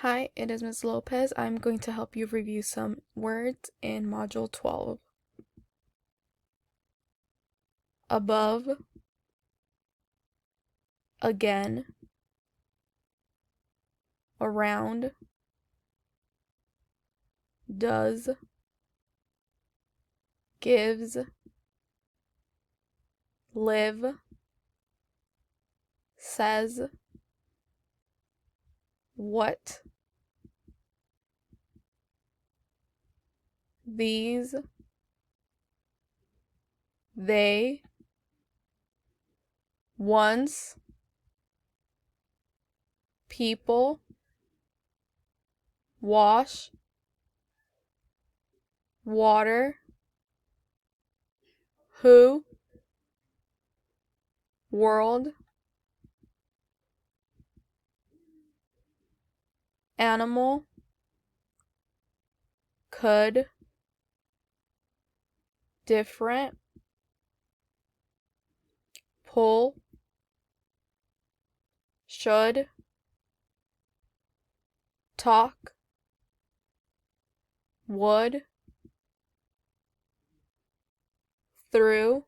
Hi, it is Ms. Lopez. I'm going to help you review some words in Module 12. Above, again, around, does, gives, live, says, what, these, they, once, people, wash, water, who, world, animal, could, different, pull, should, talk, would, through,